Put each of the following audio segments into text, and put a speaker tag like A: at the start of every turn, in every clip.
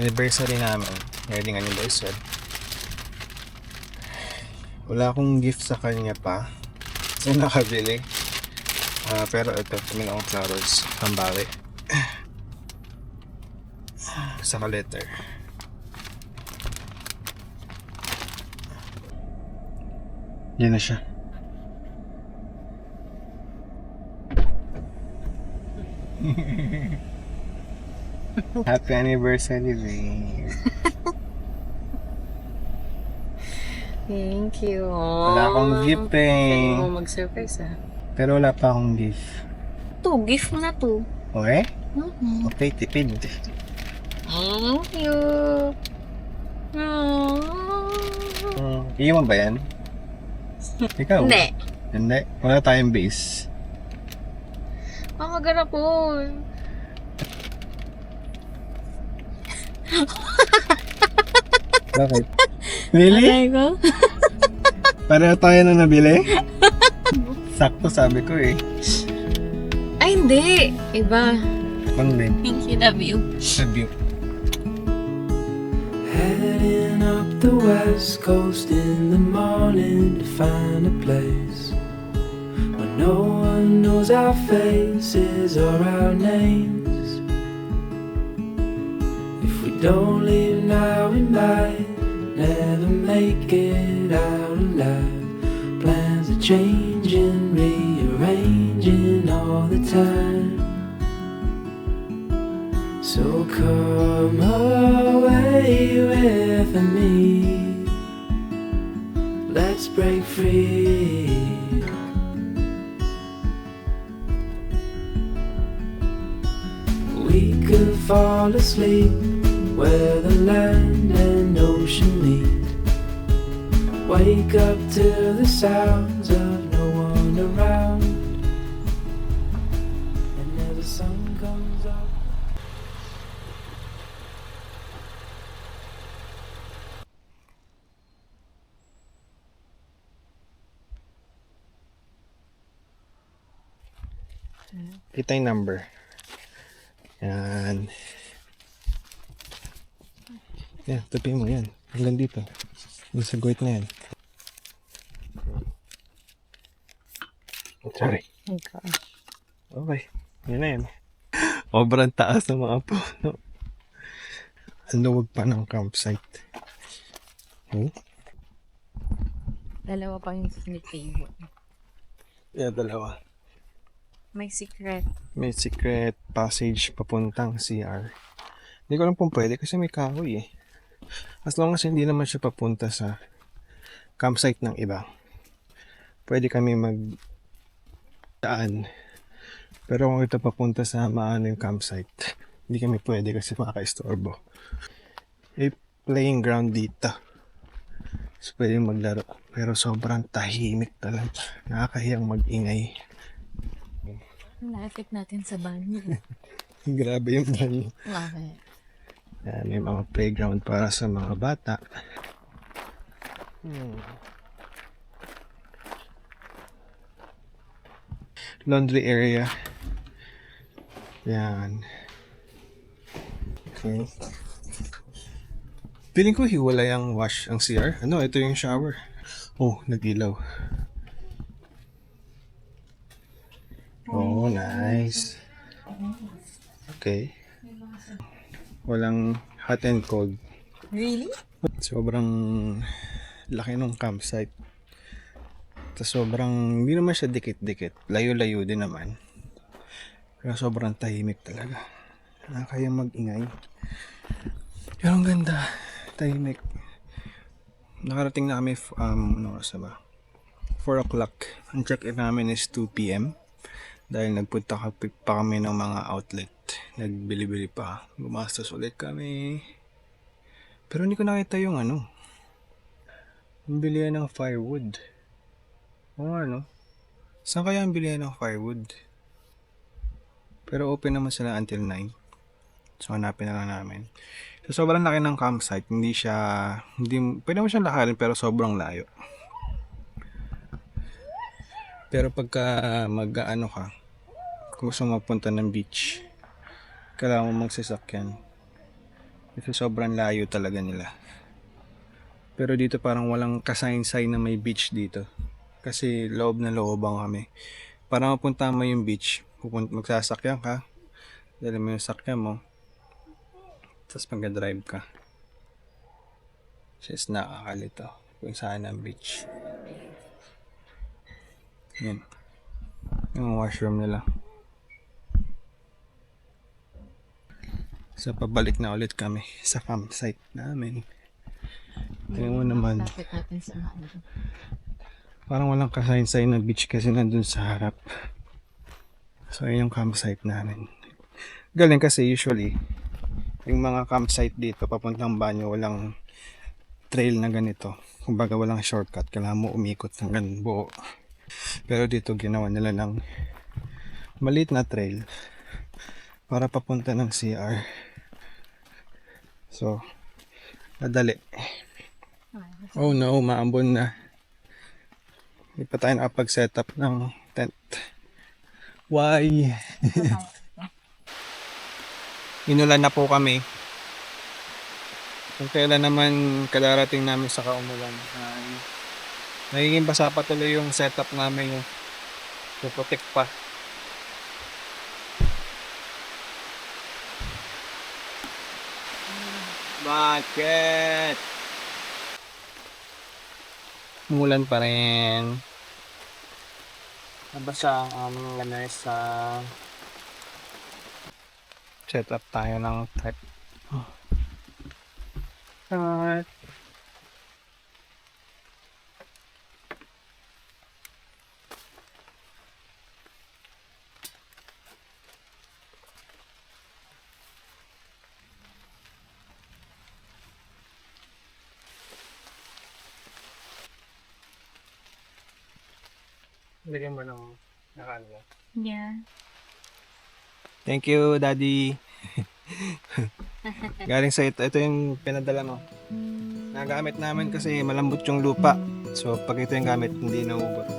A: Anniversary namin. Wedding anniversary. Wala akong gift sa kanya pa. So nakabili. Pero ito, tumingin akong flowers. Pambali. Saka letter. Yan na siya. Happy anniversary, babe.
B: Thank you.
A: Wala akong gift
B: Pwede
A: eh.
B: mo mag-surprise
A: Pero wala pa akong gift.
B: To, gift mo na to.
A: Okay?
B: Mm-hmm.
A: Okay, tipid.
B: Thank you.
A: Iyo mo ba yan? Ikaw?
B: Hindi.
A: Hindi? Wala tayong base.
B: Makaganap po.
A: Bakit? Really?
B: Alay ko?
A: Pareho tayo na nabili? Sakto sabi ko eh.
B: Ay, hindi. Iba.
A: Kung din.
B: Thank you, love you.
A: Love you.
C: Heading up the west coast in the morning to find a place where no one knows our faces or our names. If we don't leave now, we might never make it out alive. Plans are changing, rearranging all the time. So come away with me. Let's break free. We could fall asleep where the land and ocean meet. Wake up to the sounds of no one around. And as the sun comes up.
A: Kita yung number. Yan. Yan, tabi mo yan. Hanggang dito. Yung sa guhit na yan. Sorry.
B: Okay.
A: Okay. Yan na yan. Sobrang taas ng mga puno. Ang luwag pa ng campsite.
B: Dalawa pa yung sneak table.
A: Yeah, dalawa.
B: May secret.
A: May secret passage papuntang CR. Hindi ko lang kung pwede kasi may kahoy eh. As long as hindi naman siya papunta sa campsite ng iba. Pwede kami magdaan. Pero kung ito papunta sa maano yung campsite, hindi kami pwede kasi makaka-istorbo. May playing ground dito. So pwede maglaro. Pero sobrang tahimik talaga. Nakakahiyang mag-ingay.
B: Malapit natin sa banyo.
A: Grabe yung banyo.
B: Okay.
A: Yan, may mga playground para sa mga bata. Laundry area. Yan. Okay. Feeling ko hiwalay ang wash ang CR. Ano, ito yung shower. Oh, nag-ilaw. Oh, nice. Okay. Walang hot and cold.
B: Really?
A: Sobrang laki ng campsite. Tapos sobrang, hindi naman siya dikit-dikit. Layo-layo din naman. Pero sobrang tahimik talaga. Nakakaya mag-ingay. Pero ang ganda. Tahimik. Nakarating na kami, ano oras na ba? 4 o'clock. Ang check-in namin is 2 p.m. Dahil nagpunta pa kami ng mga outlet. Nagbili-bili pa. Gumastos ulit kami. Pero hindi ko nakita yung ano. Yung bilihan ng firewood. O ano? Saan kaya ang bilihan ng firewood? Pero open naman sila until 9. So hanapin na lang namin. So sobrang laki ng campsite. Hindi siya, pwede mo siyang lakarin pero sobrang layo. Pero pagka mag-ano ka, kung gusto mo mapunta ng beach, kailangan mo magsasakyan. Kasi sobrang layo talaga nila. Pero dito parang walang kasayn-say na may beach dito. Kasi loob na loobang kami. Para mapunta mo yung beach, magsasakyan ka, dala mo yung sakyan mo, tapos mag-drive ka. Just nakakalito kung saan ang beach. Yan. Yung washroom nila. So pabalik na ulit kami sa campsite namin. Tingnan mo naman.
B: Lapit natin sa ano.
A: Parang walang kasayn-say na beach kasi nandun sa harap. So yun yung campsite namin. Galing kasi usually yung mga campsite dito papuntang banyo walang trail na ganito. Kumbaga walang shortcut. Kailangan mo umikot hanggang buo. Pero dito ginawa nila ng maliit na trail para papunta ng CR. So, madali. Oh no, maambon na. Hindi pa tayo nakapag-setup ng tent. Why? Inulan na po kami. Kung kailan naman kadarating namin sa kaumulan. Nagiging basa pa tuloy yung setup namin yung puputik pa. Bakit? Umulan pa rin. Nabasa ang aming lamesa. Set up tayo ng type. Cut. Lagyan mo ng nakano.
B: Yeah.
A: Thank you, Daddy. Galing sa ito yung pinadala mo. Nagamit namin kasi malambot yung lupa. So pag ito yung gamit, hindi nauubot.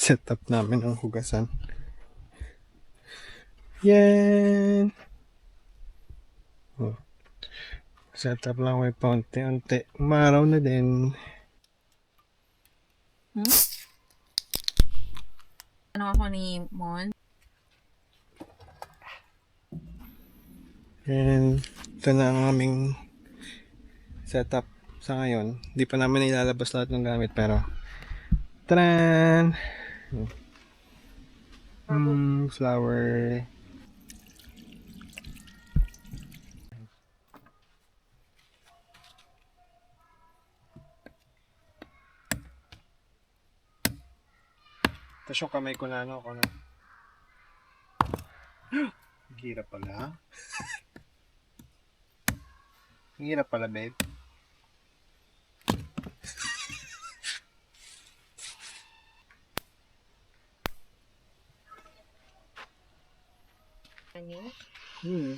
A: Setup namin ang hugasan. Yan! Oh. Setup lang may paunti-unti. Umaraw na din.
B: Ano ako ni Mon?
A: And ito na ang aming setup sa ngayon. Hindi pa namin ilalabas lahat ng gamit pero taran! Flower. Tapos yung kamay ko na ano. Ang hirap pala. Ang hirap pala, babe. Hmm.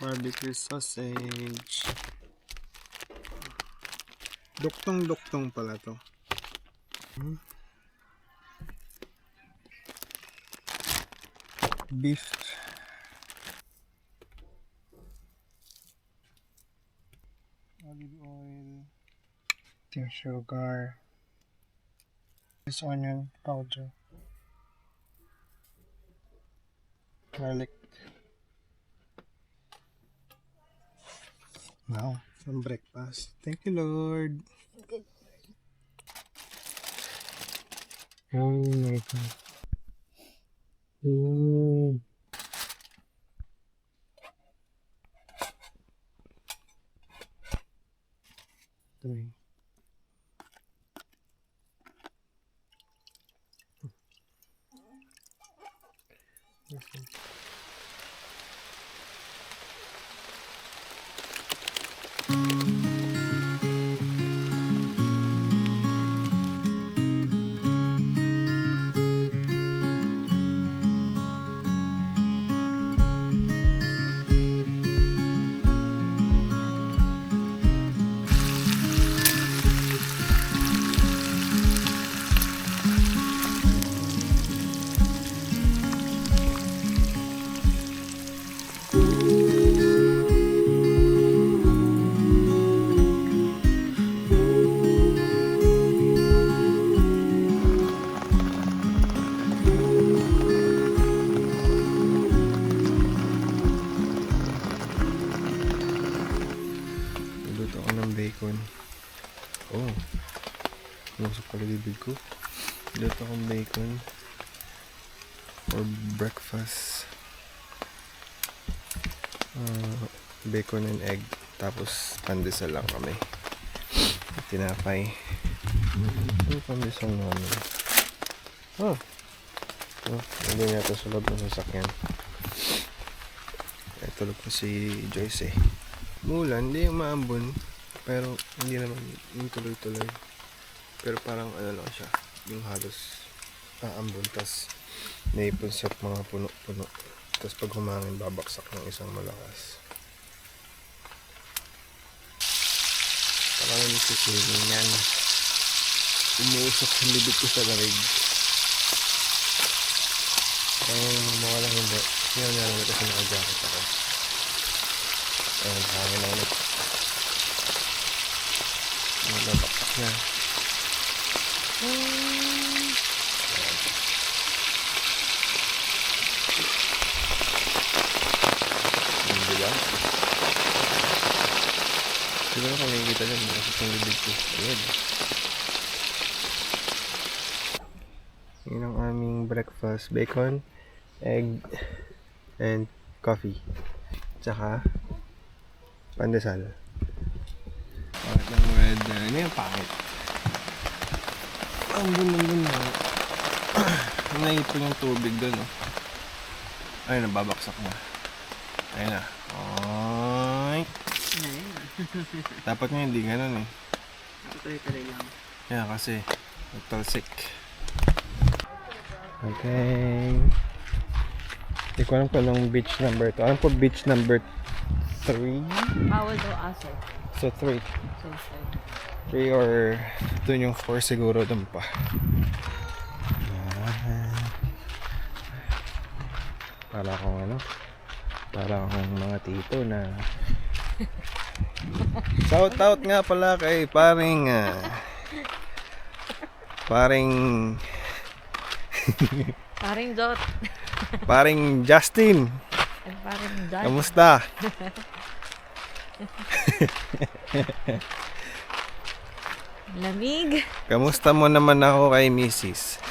A: Barbecue sausage. Duktong-duktong pala to. Hmm. Beef. Olive oil. Sugar. This onion powder. Garlic. Wow, some breakfast. Thank you, Lord. Oh my God. Mm. Three. Luto ako ng bacon. Oh, nusok pala bibig ko. Luto akong bacon for breakfast. Bacon and egg. Tapos pandesal lang kami. Tinapay. Ano pandesal namin? Oh, hindi nga ito sa loob ng sasakyan. Tulog po si Joyce eh. Mulan, hindi yung maambon. Pero hindi naman yung tuloy-tuloy. Pero parang ano lang siya. Yung halos aambon. Tas naipon sa mga puno-puno. Tas pag humangin, babaksak ng isang malakas. Parang nagsisiling yan. Umuusok sa libid ko sa lamig. Parang mawalang hindi. Ngayon nga lang kasi naka-jacket ako. Ayun, hangin na ulit. Nabaksak na. Hindi ba? Siguro kung nakikita dyan, nakasok yung libid ko. Ayun. Yun ang aming breakfast. Bacon, egg, and coffee. Tsaka pandesal. Pangit ng weather. Ano yung pangit? Ang bun na. Naipon yung tubig doon. Oh. Ay, nababaksak na. Ayun na. Ay. Dapat nga hindi ganun eh.
B: Tuloy-tuloy lang.
A: Kaya kasi nagtalsik. Okay. Hindi ko alam kung anong beach number to. Alam ko beach number 3.
B: Bawal daw aso.
A: So 3.
B: So,
A: 3 or dun yung 4 siguro dun pa. Para akong ano? Para akong mga tito na shout out nga pala kay paring
B: paring Dot.
A: paring Justin.
B: At paring Dot.
A: Kamusta?
B: Lamig.
A: Kamusta mo naman ako kay Mrs.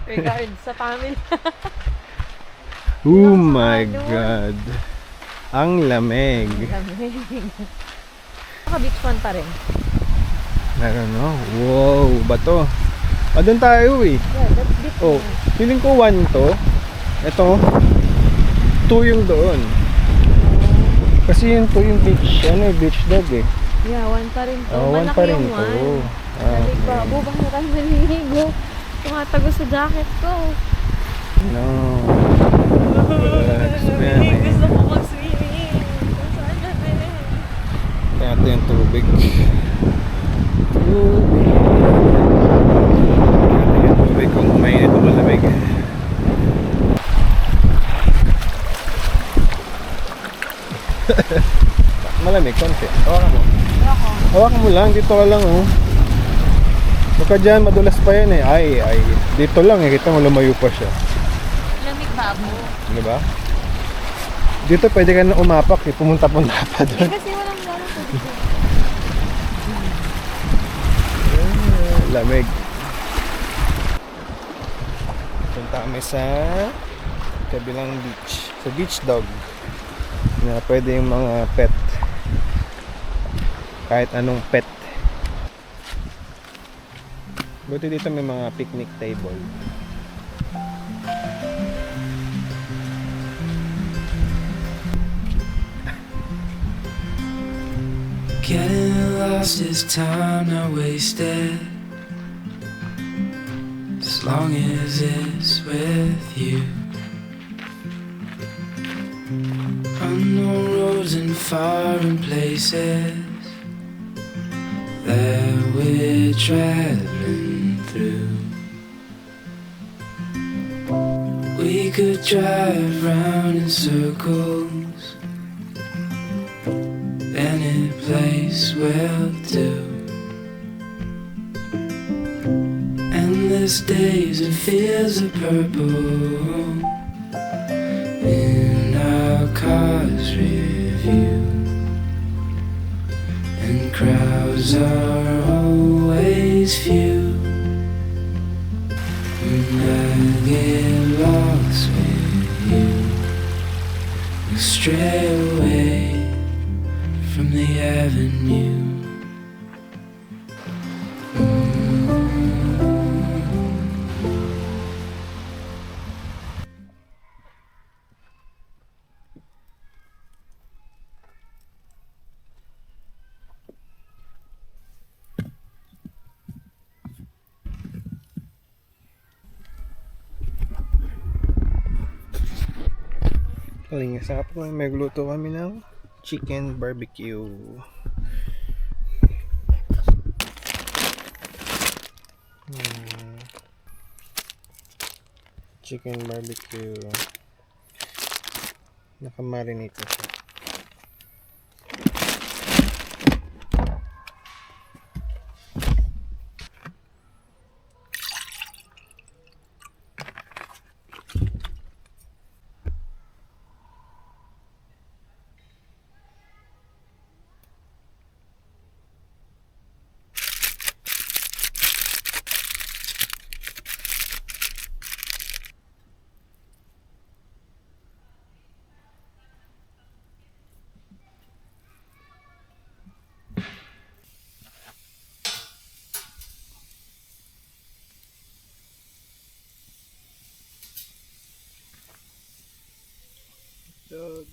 B: Regards sa family.
A: Oh my God. Ang lamig.
B: Lamig. Naka beach one pa rin.
A: I don't know. Wow, bato. Doon tayo eh.
B: Yeah, that's deep.
A: Oh, feeling ko 1 to. Ito, 2 yung doon. Kasi yung 2 yung beach, beach dog eh.
B: Yeah, 1 pa rin to.
A: Oh, 1
B: Malaki
A: pa rin
B: yung
A: ito.
B: 1.
A: Ah,
B: Sabi ko,
A: okay.
B: bubang na tayo maliligo. Tumatago sa jacket ko.
A: No. Relax, man.
B: Gusto ko mag-swimming. Saan na rin?
A: Kaya ito yung tubig. Ito yung tubig kung mainit o malamig. Malamig, konti. Hawakan mo.
B: Ako.
A: Hawakan mo lang, dito ka lang oh. Baka dyan, madulas pa yan eh. Ay. Dito lang eh, kita mo lumayo pa siya.
B: Lamig babo.
A: Di ba? Dito pwede ka na umapak eh, pumunta-punta pa doon.
B: Kasi walang gano'n po dito.
A: Lamig. Punta kami sa kabilang beach. Sa beach dog. Na pwede yung mga pet. Kahit anong pet. Buti dito may mga picnic table.
C: Getting lost is time not wasted, as long as it's with you. Unknown roads and foreign places that we're traveling through. We could drive round in circles, any place will do. Endless days and fields of purple in our car's review, and crowds are always few. When I get lost with you, we stray away from the avenue.
A: Kaling sarap ko, may gluto kami ng chicken barbecue. Chicken barbecue. Nakamarinate na siya. Dogs.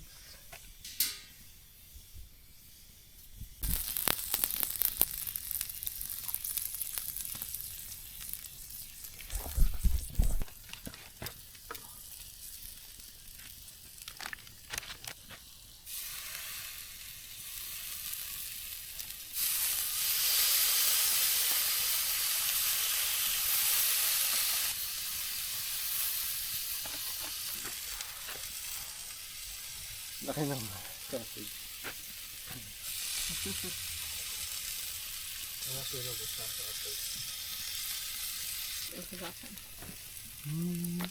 A: Laki ng sausage. Ang nasunog ko sa sausage. Ano.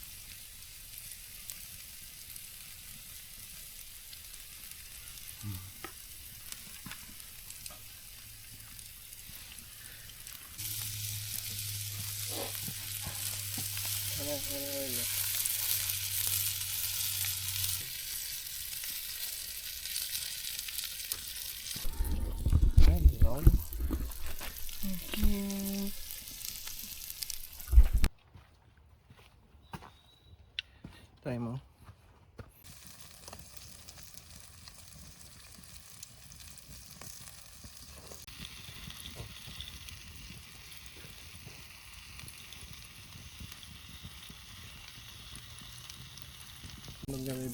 A: mag-rib.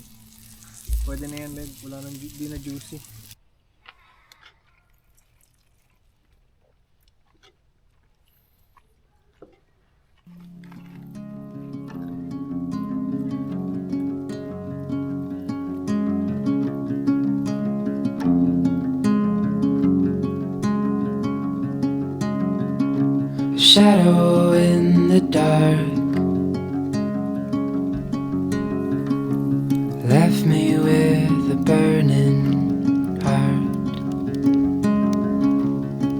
A: Pwede na yan, Red. Wala nang di na juicy.
C: A shadow in the dark left me with a burning heart.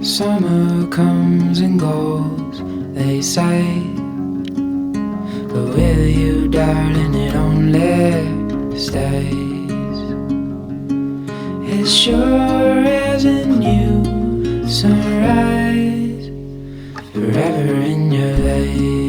C: Summer comes and goes, they say, but with you, darling, it only stays. As sure as a new sunrise, forever in your lane.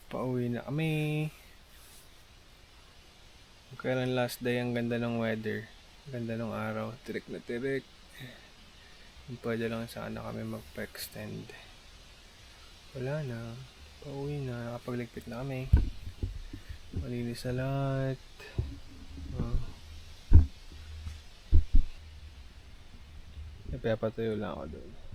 A: Pauwi na kami. Kailan last day, ang ganda ng weather. Ang ganda ng araw. Tirik na tirik. Pwede lang sana kami magpa-extend. Wala na. Pauwi na. Nakapagligpit na kami. Malinis na lahat. Napapatuyo lang ako doon.